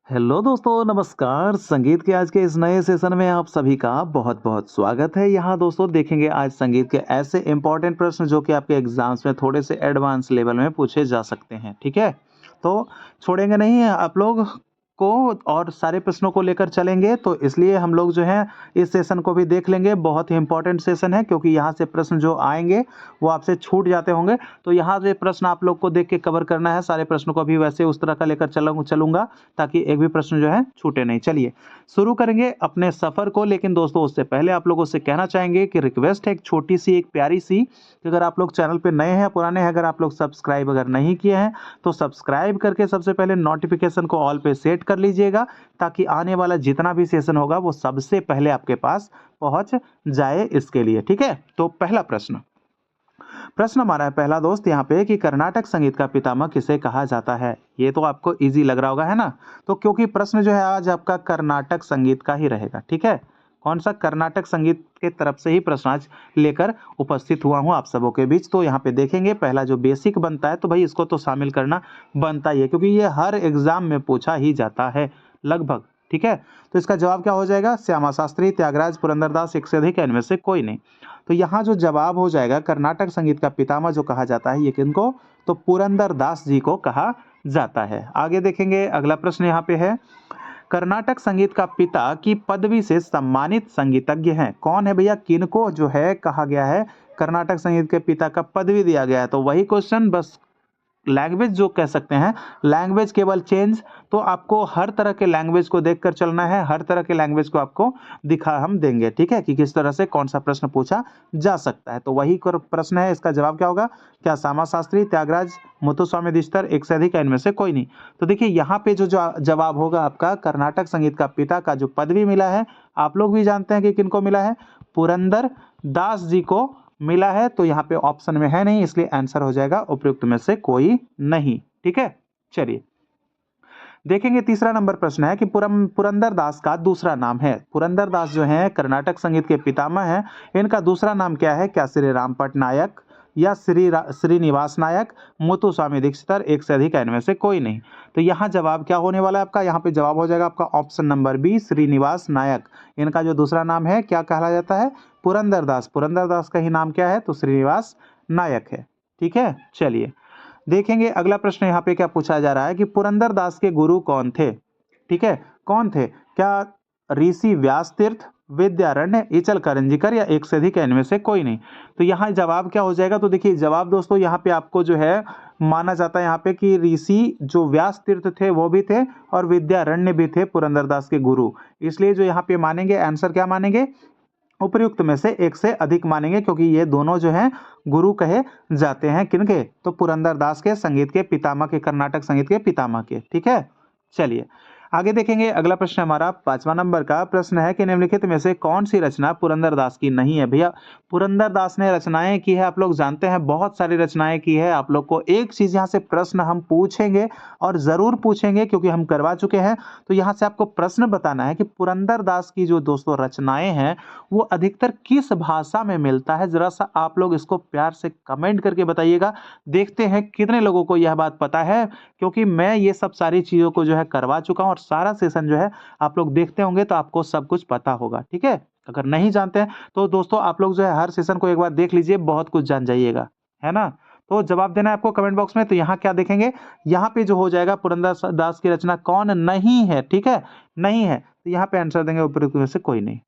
Hello दोस्तों, नमस्कार। संगीत के आज के इस नए सेशन में आप सभी का बहुत-बहुत स्वागत है। यहाँ दोस्तों देखेंगे आज संगीत के ऐसे इम्पोर्टेंट प्रश्न जो कि आपके एग्ज़ाम्स में थोड़े से एडवांस लेवल में पूछे जा सकते हैं, ठीक है? तो छोड़ेंगे नहीं आप लोग को और सारे प्रश्नों को लेकर चलेंगे, तो इसलिए हम लोग जो है इस सेशन को भी देख लेंगे। बहुत ही इम्पोर्टेंट सेशन है क्योंकि यहाँ से प्रश्न जो आएँगे वो आपसे छूट जाते होंगे। तो यहाँ से प्रश्न आप लोग को देख के कवर करना है। सारे प्रश्नों को भी वैसे उस तरह का लेकर चलूँगा ताकि एक भी प्रश्न जो है छूटे नहीं। चलिए शुरू करेंगे अपने सफ़र को, लेकिन दोस्तों उससे पहले आप लोगों से कहना चाहेंगे कि रिक्वेस्ट है एक छोटी-सी, एक प्यारी-सी कि अगर आप लोग चैनल पे नए हैं, पुराने हैं, अगर आप लोग सब्सक्राइब अगर नहीं किए हैं, तो सब्सक्राइब करके सबसे पहले नोटिफ़िकेशन को ऑल पे सेट कर लीजिएगा ताकि आने वाला जितना भी सेशन होगा वो सबसे पहले आपके पास पहुँच जाए इसके लिए, ठीक है? तो पहला प्रश्न हमारा है पहला दोस्त यहाँ पे कि कर्नाटक संगीत का पितामह किसे कहा जाता है? ये तो आपको इजी लग रहा होगा, है ना? तो क्योंकि प्रश्न जो है आज आपका कर्नाटक संगीत का ही रहेगा, ठीक है? कौन सा? कर्नाटक संगीत के तरफ से ही प्रश्न आज लेकर उपस्थित हुआ हूँ आप सबों के बीच। तो यहाँ पे देखेंगे पहला जो बेसिक बनता है तो भाई इसको तो शामिल करना बनता ही है क्योंकि ये हर एग्जाम में पूछा ही जाता है लगभग, ठीक है? तो इसका जवाब क्या हो जाएगा? श्यामा शास्त्री, त्यागराज, पुरंदरदास, एक से अधिक है, इनमें से कोई नहीं। तो यहाँ जो जवाब हो जाएगा कर्नाटक संगीत का पितामह जो कहा जाता है ये किनको? तो पुरंदरदास जी को कहा जाता है। आगे देखेंगे अगला प्रश्न यहाँ पे है कर्नाटक संगीत का पिता की पदवी से सम्मानित संगीतज्ञ हैं। कौन है भैया? किनको जो है कहा गया है कर्नाटक संगीत के पिता का पदवी दिया गया है? तो वही क्वेश्चन, बस लैंग्वेज जो कह सकते हैं, लैंग्वेज केवल चेंज। तो आपको हर तरह के लैंग्वेज को देखकर चलना है, हर तरह के लैंग्वेज को आपको दिखा हम देंगे, ठीक है? कि किस तरह से कौन सा प्रश्न पूछा जा सकता है। तो वही प्रश्न है, इसका जवाब क्या होगा? क्या श्यामा शास्त्री, त्यागराज, मुथुस्वामी दीक्षितर, एक से अधिक है, इनमें से कोई नहीं? तो देखिए यहाँ पे जो जवाब होगा आपका कर्नाटक संगीत का पिता का जो पदवी मिला है, आप लोग भी जानते हैं कि किनको मिला है? पुरंदर दास जी को मिला है। तो यहाँ पे ऑप्शन में है नहीं, इसलिए आंसर हो जाएगा उपयुक्त में से कोई नहीं, ठीक है? चलिए देखेंगे तीसरा नंबर प्रश्न है कि पुरंदर दास का दूसरा नाम है। पुरंदर दास जो हैं कर्नाटक संगीत के पितामह हैं, इनका दूसरा नाम क्या है? क्या श्री राम पटनायक या श्रीनिवास नायक, मुथुस्वामी दीक्षितर, एक से अधिक है, इनमें से कोई नहीं? तो यहाँ जवाब क्या होने वाला है आपका? यहाँ पे जवाब हो जाएगा आपका ऑप्शन नंबर बी, श्रीनिवास नायक। इनका जो दूसरा नाम है क्या कहा जाता है? पुरंदर दास। पुरंदर दास का ही नाम क्या है? तो श्रीनिवास नायक है, ठीक है? चलिए देखेंगे अगला प्रश्न यहाँ पे क्या पूछा जा रहा है कि पुरंदर दास के गुरु कौन थे? ठीक है, कौन थे? क्या ऋषि व्यास तीर्थ, विद्यारण्य, इचल करंजीकर या एक से अधिक है, इनमें से कोई नहीं? तो यहाँ जवाब क्या हो जाएगा? तो देखिए जवाब दोस्तों यहाँ पे आपको जो है माना जाता है यहाँ पे कि ऋषि जो व्यास तीर्थ थे वो भी थे और विद्यारण्य भी थे पुरंदर दास के गुरु। इसलिए जो यहाँ पे मानेंगे आंसर क्या मानेंगे? उपर्युक्त में से एक से अधिक मानेंगे क्योंकि ये दोनों जो हैं गुरु कहे जाते हैं किनके? तो पुरंदर दास के, संगीत के पितामह के, कर्नाटक संगीत के पितामह के, ठीक है? चलिए आगे देखेंगे अगला प्रश्न हमारा 5वां नंबर का प्रश्न है कि निम्नलिखित में से कौन सी रचना पुरंदर दास की नहीं है? भैया पुरंदर दास ने रचनाएं की है, आप लोग जानते हैं, बहुत सारी रचनाएं की है। आप लोग को एक चीज यहाँ से प्रश्न हम पूछेंगे और जरूर पूछेंगे क्योंकि हम करवा चुके हैं। तो यहाँ से आपको प्रश्न बताना है कि पुरंदर दास की जो दोस्तों रचनाएं हैं वो अधिकतर किस भाषा में मिलता है? जरा सा आप लोग इसको प्यार से कमेंट करके बताइएगा। देखते हैं कितने लोगों को यह बात पता है, क्योंकि मैं ये सब सारी चीज़ों को जो है करवा चुका हूँ और सारा सेशन जो है आप लोग देखते होंगे तो आपको सब कुछ पता होगा, ठीक है? अगर नहीं जानते हैं तो दोस्तों आप लोग जो है हर सेशन को एक बार देख लीजिए, बहुत कुछ जान जाइएगा, है ना? तो जवाब देना है आपको कमेंट बॉक्स में। तो यहाँ क्या देखेंगे? यहाँ पे जो हो जाएगा पुरंदर दास की रचना कौन नहीं है, ठीक है? नहीं है, तो यहाँ पे आंसर देंगे उपयुक्त में से कोई नहीं।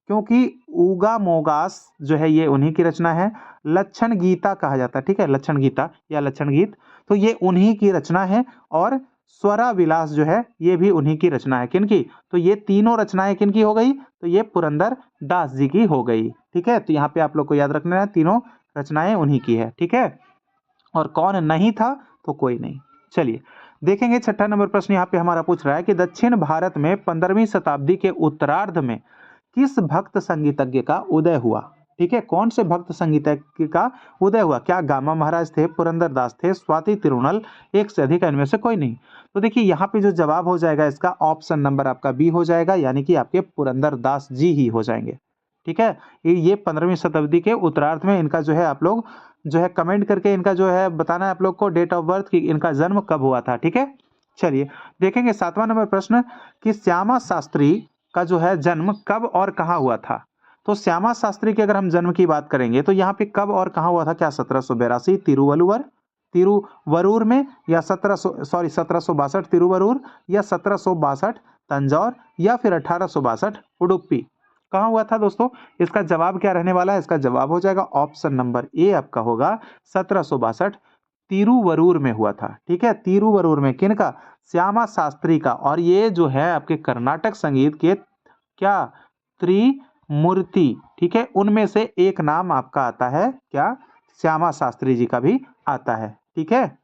क्योंकि ऊगा मोगास जो है ये उन्हीं की रचना है। लक्षण गीता कहा जाता है, ठीक है? लक्षण गीता या लक्षण गीत, तो ये उन्हीं की रचना है। और स्वरा विलास जो है ये भी उन्हीं की रचना है। किनकी? तो ये तीनों रचनाएं किनकी हो गई? तो ये पुरंदर दास जी की हो गई, ठीक है? तो यहाँ पे आप लोग को याद रखना है तीनों रचनाएं उन्हीं की है, ठीक है? और कौन नहीं था? तो कोई नहीं। चलिए देखेंगे 6ठा नंबर प्रश्न यहाँ पे हमारा पूछ रहा है कि दक्षिण भारत में 15वीं शताब्दी के उत्तरार्ध में किस भक्त संगीतज्ञ का उदय हुआ? ठीक है, कौन से भक्त संगीतज्ञ का उदय हुआ? क्या गामा महाराज थे, पुरंदर दास थे, स्वाति तिरुनल, एक से अधिक, इनमें से कोई नहीं? तो देखिए यहाँ पे जो जवाब हो जाएगा इसका ऑप्शन नंबर आपका बी हो जाएगा, यानी कि आपके पुरंदर दास जी ही हो जाएंगे, ठीक है? ये 15वीं शताब्दी के उत्तरार्ध में इनका जो है आप लोग जो है कमेंट करके इनका जो है बताना है आप लोग को डेट ऑफ बर्थ कि इनका जन्म कब हुआ था, ठीक है? चलिए देखेंगे 7वां नंबर प्रश्न कि श्यामा शास्त्री का जो है जन्म कब और कहाँ हुआ था। तो श्यामा शास्त्री के अगर हम जन्म की बात करेंगे तो यहाँ पे कब और कहाँ हुआ था, क्या 1782 तिरुवरुर में, या 1762 तिरुवरुर, या 1762 तंजौर, या फिर 1862 उडुपी। कहाँ हुआ था दोस्तों? इसका जवाब क्या रहने वाला है? इसका जवाब हो जाएगा ऑप्शन नंबर ए आपका होगा 1762 तिरुवरुर में हुआ था। ठीक है, तिरुवरुर में किनका? श्यामा शास्त्री का। और ये जो है आपके कर्नाटक संगीत के क्या त्रिमूर्ति, ठीक है, उनमें से एक नाम आपका आता है क्या? श्यामा शास्त्री जी का भी आता है। ठीक है,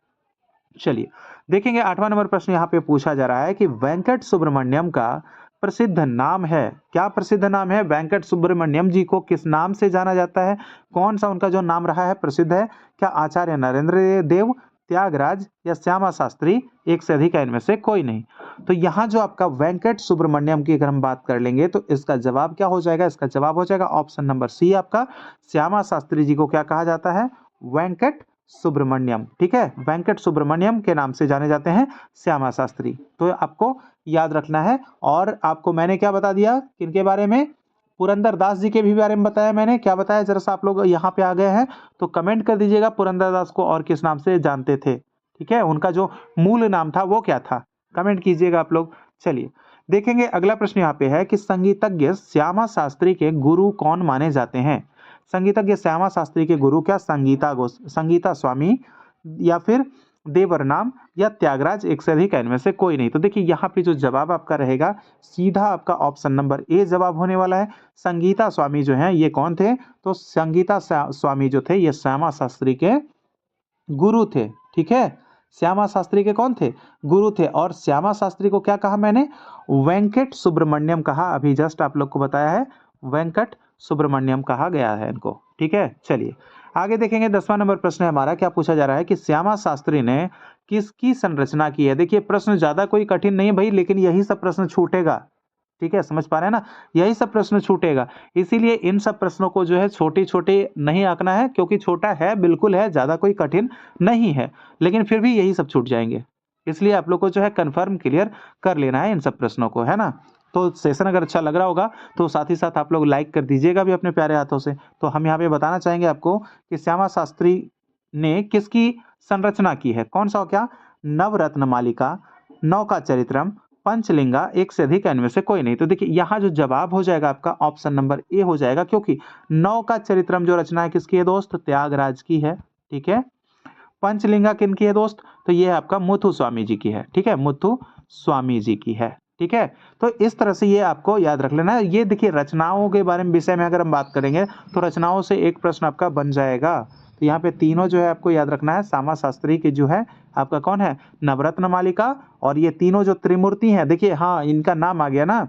चलिए देखेंगे 8वां नंबर प्रश्न यहाँ पे पूछा जा रहा है कि वेंकट सुब्रमण्यम का प्रसिद्ध नाम है। क्या प्रसिद्ध नाम है? वेंकट सुब्रमण्यम जी को किस नाम से जाना जाता है? कौन सा उनका जो नाम रहा है प्रसिद्ध है? क्या आचार्य नरेंद्र देव, त्यागराज, या श्यामा शास्त्री? एक से अधिक है इनमें से कोई नहीं। तो यहाँ जो आपका वेंकट सुब्रमण्यम की अगर हम बात कर लेंगे तो इसका जवाब क्या हो जाएगा? इसका जवाब हो जाएगा ऑप्शन नंबर सी आपका। श्यामा शास्त्री जी को क्या कहा जाता है? वेंकट सुब्रमण्यम। ठीक है, वेंकट सुब्रमण्यम के नाम से जाने जाते हैं श्यामा शास्त्री। तो आपको याद रखना है। और आपको मैंने क्या बता दिया किनके बारे में? पुरंदरदास जी के भी बारे में बताया मैंने। क्या बताया? जरा सा आप लोग यहाँ पे आ गए हैं तो कमेंट कर दीजिएगा पुरंदरदास को और किस नाम से जानते थे। ठीक है, उनका जो मूल नाम था वो क्या था? कमेंट कीजिएगा आप लोग। चलिए देखेंगे अगला प्रश्न यहाँ पे है कि संगीतज्ञ श्यामा शास्त्री के गुरु कौन माने जाते हैं? संगीतज्ञ श्यामा शास्त्री के गुरु क्या संगीता स्वामी, या फिर देवरनाम, या त्यागराज? एक से अधिक इनमें से कोई नहीं। तो देखिए यहाँ पे जो जवाब आपका रहेगा सीधा आपका ऑप्शन नंबर ए जवाब होने वाला है। संगीता स्वामी जो हैं ये कौन थे? तो संगीता स्वामी जो थे ये श्यामा शास्त्री के गुरु थे। ठीक है, श्यामा शास्त्री के कौन थे? गुरु थे। और श्यामा शास्त्री को क्या कहा मैंने? वेंकट सुब्रमण्यम कहा। अभी जस्ट आप लोग को बताया है वेंकट सुब्रमण्यम कहा गया है इनको। ठीक है, चलिए आगे देखेंगे 10वां नंबर प्रश्न है हमारा। क्या पूछा जा रहा है कि श्यामा शास्त्री ने किसकी संरचना की है? देखिए प्रश्न ज्यादा कोई कठिन नहीं है भाई, लेकिन यही सब प्रश्न छूटेगा। ठीक है, समझ पा रहे हैं ना? यही सब प्रश्न छूटेगा, इसीलिए इन सब प्रश्नों को जो है छोटे छोटे नहीं आंकना है, क्योंकि छोटा है बिल्कुल है, ज्यादा कोई कठिन नहीं है, लेकिन फिर भी यही सब छूट जाएंगे। इसलिए आप लोग को जो है कंफर्म क्लियर कर लेना है इन सब प्रश्नों को, है ना? तो सेशन अगर अच्छा लग रहा होगा तो साथ ही साथ आप लोग लाइक कर दीजिएगा भी अपने प्यारे हाथों से। तो हम यहाँ पे बताना चाहेंगे आपको कि श्यामा शास्त्री ने किसकी संरचना की है? कौन सा? क्या? नवरत्न मालिका, नौका चरित्रम, पंचलिंगा, एक से अधिक इनमें से कोई नहीं। तो देखिए यहाँ जो जवाब हो जाएगा आपका ऑप्शन नंबर ए हो जाएगा, क्योंकि नौका चरित्रम जो रचना है किसकी है दोस्त? त्यागराज की है। ठीक है, पंचलिंगा किनकी है दोस्त? तो ये आपका मुथु स्वामी जी की है। ठीक है, मुथु स्वामी जी की है। ठीक है, तो इस तरह से ये आपको याद रख लेना है। ये देखिए रचनाओं के बारे में विषय में अगर हम बात करेंगे तो रचनाओं से एक प्रश्न आपका बन जाएगा। तो यहाँ पे तीनों जो है आपको याद रखना है। श्यामा शास्त्री की जो है आपका कौन है? नवरत्न मालिका। और ये तीनों जो त्रिमूर्ति हैं, देखिए हाँ इनका नाम आ गया ना,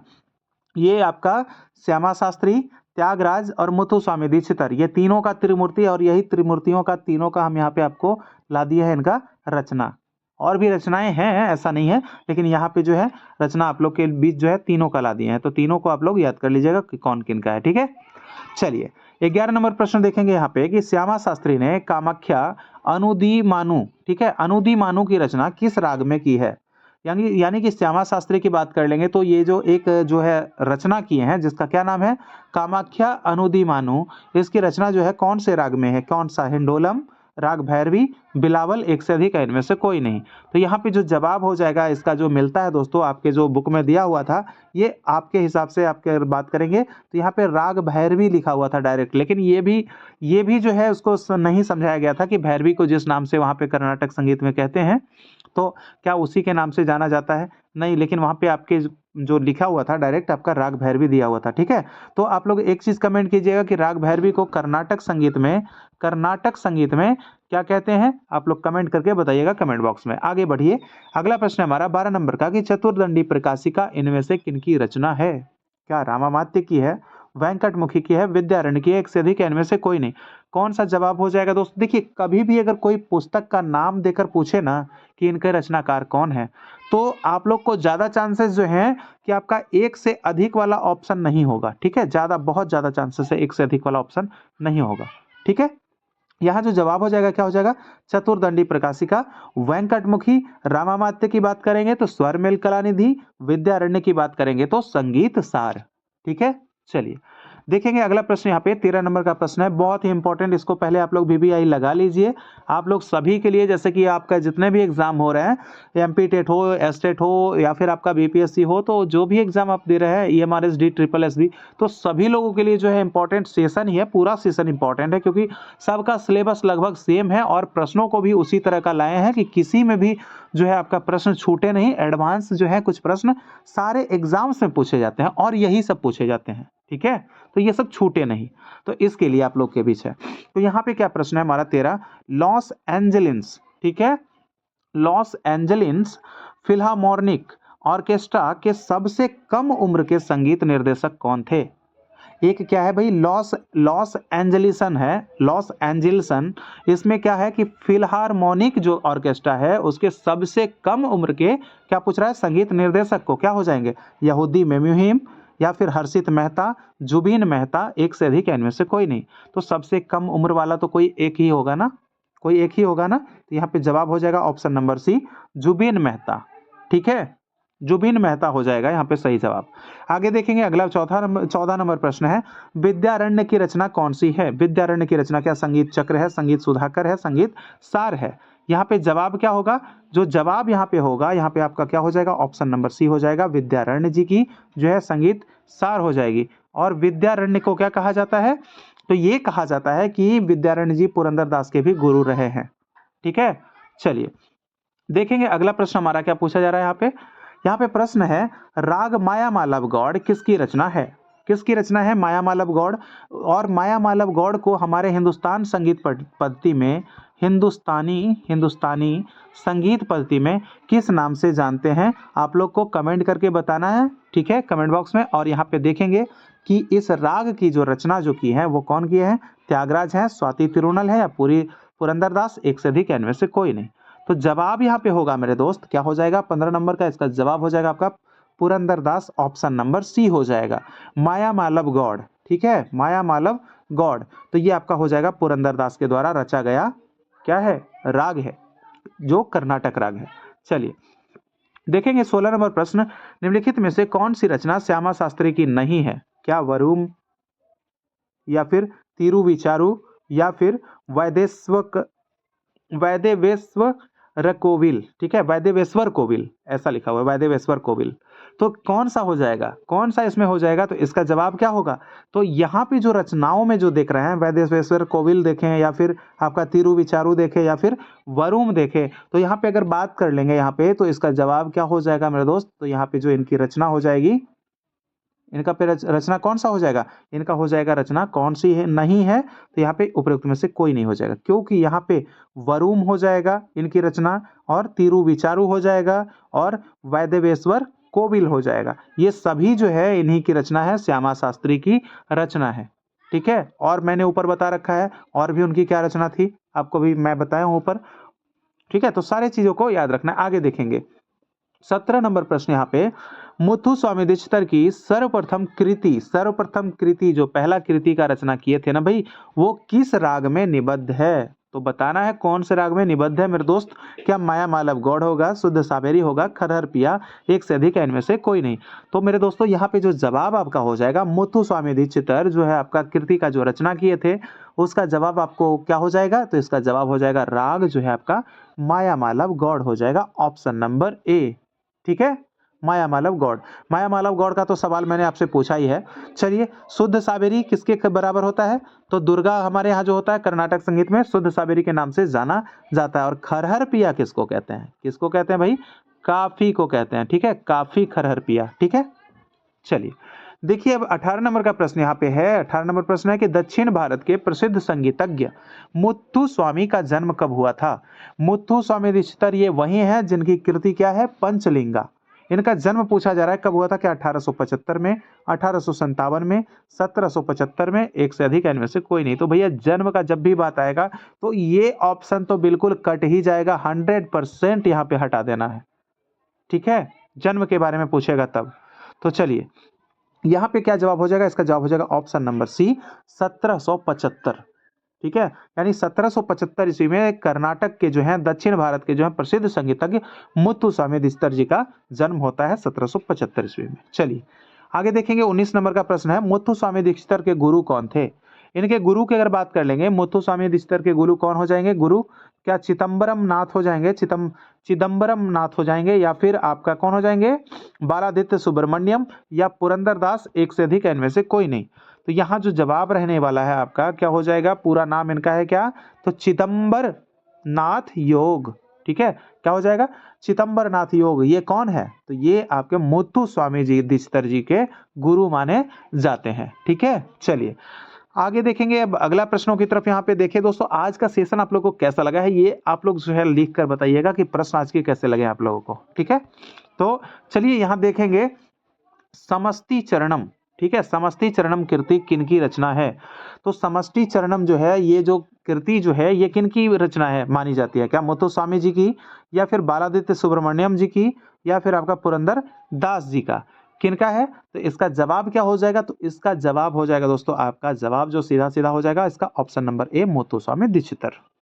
ये आपका श्यामा शास्त्री, त्यागराज और मुथु स्वामी दीक्षितर, ये तीनों का त्रिमूर्ति। और यही त्रिमूर्तियों का तीनों का हम यहाँ पे आपको ला दिया है इनका रचना। और भी रचनाएं हैं, ऐसा नहीं है, लेकिन यहाँ पे जो है रचना आप लोग के बीच जो है तीनों का ला दिए हैं। तो तीनों को आप लोग याद कर लीजिएगा कि कौन किन का है। ठीक है, चलिए 11 नंबर प्रश्न देखेंगे यहाँ पे कि श्यामा शास्त्री ने कामाख्या अनुदीमानु, ठीक है, अनुदीमानु की रचना किस राग में की है? यानी कि श्यामा शास्त्री की बात कर लेंगे तो ये जो एक जो है रचना किए हैं जिसका क्या नाम है? कामाख्या अनुदीमानु। इसकी रचना जो है कौन से राग में है? कौन सा? हिंडोलम, राग भैरवी, बिलावल, एक से अधिक इनमें से कोई नहीं। तो यहाँ पे जो जवाब हो जाएगा इसका जो मिलता है दोस्तों आपके जो बुक में दिया हुआ था, ये आपके हिसाब से आपके बात करेंगे तो यहाँ पे राग भैरवी लिखा हुआ था डायरेक्ट, लेकिन ये भी जो है उसको नहीं समझाया गया था कि भैरवी को जिस नाम से वहाँ पे कर्नाटक संगीत में कहते हैं तो क्या उसी के नाम से जाना जाता है? नहीं, लेकिन वहाँ पे आपके जो लिखा हुआ था डायरेक्ट आपका राग भैरवी दिया हुआ था। ठीक है, तो आप लोग एक चीज कमेंट कीजिएगा कि राग भैरवी को कर्नाटक संगीत में क्या कहते हैं? आप लोग कमेंट करके बताइएगा कमेंट बॉक्स में। आगे बढ़िए, अगला प्रश्न हमारा 12 नंबर का कि चतुर्दंडी प्रकाशिका इनमें से किनकी रचना है? क्या रामामात्य की है, वेंकटमुखी की है, विद्यारण्य की है, एक से अधिक इनमें से कोई नहीं। कौन सा जवाब हो जाएगा दोस्तों? देखिए कभी भी अगर कोई पुस्तक का नाम देकर पूछे ना कि इनके रचनाकार कौन है, तो आप लोग को ज्यादा चांसेस जो हैं कि आपका एक से अधिक वाला ऑप्शन नहीं होगा। ठीक है, बहुत ज्यादा चांसेस है एक से अधिक वाला ऑप्शन नहीं होगा। ठीक है, यहाँ जो जवाब हो जाएगा क्या हो जाएगा, चतुर्दंडी प्रकाशिका, वेंकटमुखी, रामामात्य की बात करेंगे तो स्वरमेल कलानिधि, विद्यारण्य की बात करेंगे तो संगीत सार। ठीक है, चलिए देखेंगे अगला प्रश्न। यहाँ पे 13 नंबर का प्रश्न है, बहुत ही इंपॉर्टेंट, इसको पहले आप लोग VBI लगा लीजिए। आप लोग सभी के लिए, जैसे कि आपका जितने भी एग्जाम हो रहे हैं, MP टेट हो, एस्टेट हो या फिर आपका BPSC हो, तो जो भी एग्जाम आप दे रहे हैं, EMRSD, SSSB, तो सभी लोगों के लिए जो है इंपॉर्टेंट सेशन ही है, पूरा सेशन इंपॉर्टेंट है, क्योंकि सबका सिलेबस लगभग सेम है और प्रश्नों को भी उसी तरह का लाए हैं कि किसी में भी जो है आपका प्रश्न छूटे नहीं। एडवांस जो है कुछ प्रश्न सारे एग्जाम्स में पूछे जाते हैं और यही सब पूछे जाते हैं। ठीक है, तो ये सब छूटे नहीं, तो इसके लिए आप लोग के बीच है। तो यहाँ पे क्या प्रश्न है हमारा 13, लॉस एंजलिस, ठीक है, लॉस एंजलिस फिल्हार्मोनिक ऑर्केस्ट्रा के सबसे कम उम्र के संगीत निर्देशक कौन थे? एक क्या है भाई, लॉस लॉस एंजलिसन है, लॉस एंजलिसन, इसमें क्या है कि फिल्हार्मोनिक जो ऑर्केस्ट्रा है उसके सबसे कम उम्र के क्या पूछ रहा है, संगीत निर्देशक को क्या हो जाएंगे, यहूदी मेमुहिम या फिर हर्षित मेहता, जुबीन मेहता, एक से अधिक, इनमें से कोई नहीं। तो सबसे कम उम्र वाला तो कोई एक ही होगा ना, कोई एक ही होगा ना, तो यहाँ पे जवाब हो जाएगा option number C, Zubin Mehta. ठीक है, जुबीन मेहता हो जाएगा यहाँ पे सही जवाब। आगे देखेंगे अगला 14 नंबर प्रश्न है, विद्यारण्य की रचना कौन सी है? विद्यारण्य की रचना क्या संगीत चक्र है, संगीत सुधाकर है, संगीत सार है? यहाँ पे जवाब क्या होगा, जो जवाब यहाँ पे होगा, यहाँ पे आपका क्या हो जाएगा, ऑप्शन नंबर सी हो जाएगा, विद्यारण्य जी की जो है संगीत सार हो जाएगी। और विद्यारण्य को क्या कहा जाता है, तो ये कहा जाता है कि विद्यारण्य जी पुरंदरदास के भी गुरु रहे हैं। ठीक है, चलिए देखेंगे अगला प्रश्न हमारा क्या पूछा जा रहा है यहाँ पे। यहाँ पे प्रश्न है, राग मायामालव गौड़ किसकी रचना है? किसकी रचना है मायामालव गौड़? और मायामालव गौड़ को हमारे हिंदुस्तान संगीत पद्धति में, हिंदुस्तानी संगीत पद्धति में किस नाम से जानते हैं? आप लोग को कमेंट करके बताना है, ठीक है, कमेंट बॉक्स में। और यहाँ पे देखेंगे कि इस राग की जो रचना जो की है वो कौन किए हैं, त्यागराज है, स्वाति तिरुनल है या पुरंदरदास, एक से अधिक, इनमें से कोई नहीं। तो जवाब यहाँ पे होगा मेरे दोस्त, क्या हो जाएगा 15 नंबर का, इसका जवाब हो जाएगा आपका पुरंदरदास, ऑप्शन नंबर सी हो जाएगा, मायामालव गौड़। ठीक है, मायामालव गौड़, तो ये आपका हो जाएगा पुरंदरदास के द्वारा रचा गया क्या है, राग है, जो कर्नाटक राग है। चलिए देखेंगे 16 नंबर प्रश्न, निम्नलिखित में से कौन सी रचना श्यामा शास्त्री की नहीं है? क्या वरुम या फिर तिरुविचारू या फिर वैदेवेश्वर कोविल? ठीक है, वैदेवेश्वर कोविल ऐसा लिखा हुआ है, वैदेवेश्वर कोविल। तो कौन सा हो जाएगा, कौन सा इसमें हो जाएगा? तो इसका जवाब क्या होगा, तो यहाँ पे जो रचनाओं में जो देख रहे हैं, वैदेवेश्वर कोविल देखें या फिर आपका तिरुविचारू देखें या फिर वरुम देखें, तो यहाँ पे अगर बात कर लेंगे यहाँ पे, तो इसका जवाब क्या हो जाएगा मेरे दोस्त, तो यहाँ पे जो इनकी रचना हो जाएगी, इनका पे रचना कौन सा हो जाएगा, इनका हो जाएगा रचना कौन सी है, नहीं है, तो यहाँ पे उपरोक्त में से कोई नहीं हो जाएगा, क्योंकि यहाँ पे वरुम हो जाएगा इनकी रचना, और तिरुविचारू हो जाएगा, और वैदेवेश्वर कोविल हो जाएगा। ये सभी जो है इन्हीं की रचना है, श्यामा शास्त्री की रचना है। ठीक है, और मैंने ऊपर बता रखा है और भी उनकी क्या रचना थी, आपको भी मैं बताया हूं ऊपर। ठीक है, तो सारी चीजों को याद रखना है। आगे देखेंगे 17 नंबर प्रश्न यहाँ पे, मुथुस्वामी दीक्षितर की सर्वप्रथम कृति जो पहला कृति का रचना किए थे ना भाई, वो किस राग में निबद्ध है? तो बताना है कौन से राग में निबद्ध है मेरे दोस्त। क्या मायामालव गौड़ होगा, शुद्ध सावेरी होगा, खरहर पिया, एक से अधिक, इनमें से कोई नहीं? तो मेरे दोस्तों यहाँ पे जो जवाब आपका हो जाएगा, मुथुस्वामी दीक्षितर जो है आपका कृति का जो रचना किए थे, उसका जवाब आपको क्या हो जाएगा, तो इसका जवाब हो जाएगा राग जो है आपका मायामालव गौड़ हो जाएगा, ऑप्शन नंबर ए। ठीक है, मायामालव गौड़। मायामालव गौड़ का तो सवाल मैंने आपसे पूछा ही है। चलिए, शुद्ध सावेरी किसके बराबर होता है? तो दुर्गा हमारे यहाँ जो होता है कर्नाटक संगीत में शुद्ध सावेरी के नाम से जाना जाता है। और खरहर पिया किसको कहते हैं? किसको कहते हैं भाई? काफी को कहते हैं। ठीक है, काफी खरहर पिया। ठीक है, चलिए देखिए अब 18 नंबर का प्रश्न यहाँ पे है। 18 नंबर प्रश्न है कि दक्षिण भारत के प्रसिद्ध संगीतज्ञ मुत्थुस्वामी का जन्म कब हुआ था? मुत्थुस्वामी दीक्षितर ये वही है जिनकी कृति क्या है, पंचलिंगा। इनका जन्म पूछा जा रहा है कब हुआ था, क्या 1875 में, 1857 में, 1775 में, एक से अधिक, इनमें से कोई नहीं? तो भैया जन्म का जब भी बात आएगा तो ये ऑप्शन तो बिल्कुल कट ही जाएगा, 100% यहाँ पे हटा देना है। ठीक है, जन्म के बारे में पूछेगा तब। तो चलिए यहाँ पे क्या जवाब हो जाएगा, इसका जवाब हो जाएगा ऑप्शन नंबर सी, 1775। ठीक है, यानी 1775 ईस्वी में कर्नाटक के जो है, दक्षिण भारत के जो है प्रसिद्ध संगीतज्ञ मुत्तुस्वामी दीक्षितर जी का जन्म होता है 1775 ईस्वी में। चलिए आगे देखेंगे, 19 नंबर का प्रश्न है, मुत्तुस्वामी दीक्षितर के गुरु कौन थे? इनके गुरु की अगर बात कर लेंगे, मुत्तुस्वामी दीक्षितर के गुरु कौन हो जाएंगे? गुरु क्या चिदम्बरम नाथ हो जाएंगे, चिदम्बरम नाथ हो जाएंगे, या फिर आपका कौन हो जाएंगे? बालादित्य सुब्रमण्यम या पुरंदर दास, एक से अधिक है इनमें से कोई नहीं। तो यहाँ जो जवाब रहने वाला है आपका क्या हो जाएगा? पूरा नाम इनका है क्या? तो चिदम्बर नाथ योग। ठीक है, क्या हो जाएगा? चिदम्बर नाथ योग। ये कौन है? तो ये आपके मुत्तुस्वामी जी दीक्षितर जी के गुरु माने जाते हैं। ठीक है, चलिए आगे देखेंगे। अब अगला प्रश्नों की तरफ यहाँ पे देखिए दोस्तों, आज का सेशन आप लोगों को कैसा लगा है, ये आप लोग जो है लिख कर बताइएगा कि प्रश्न आज के कैसे लगे आप लोगों को। ठीक है, तो चलिए यहाँ देखेंगे, समष्टि चरणम। ठीक है, समष्टि चरणम कृति किनकी रचना है? तो समष्टि चरणम जो है, ये जो कृति जो है, ये किनकी रचना है मानी जाती है? क्या मुत्तुस्वामी जी की, या फिर बालादित्य सुब्रमण्यम जी की, या फिर आपका पुरंदर दास जी का? किनका है? तो इसका जवाब क्या हो जाएगा? तो इसका जवाब हो जाएगा दोस्तों, आपका जवाब जो सीधा सीधा हो जाएगा इसका option number A, Muthuswamy Dikshitar.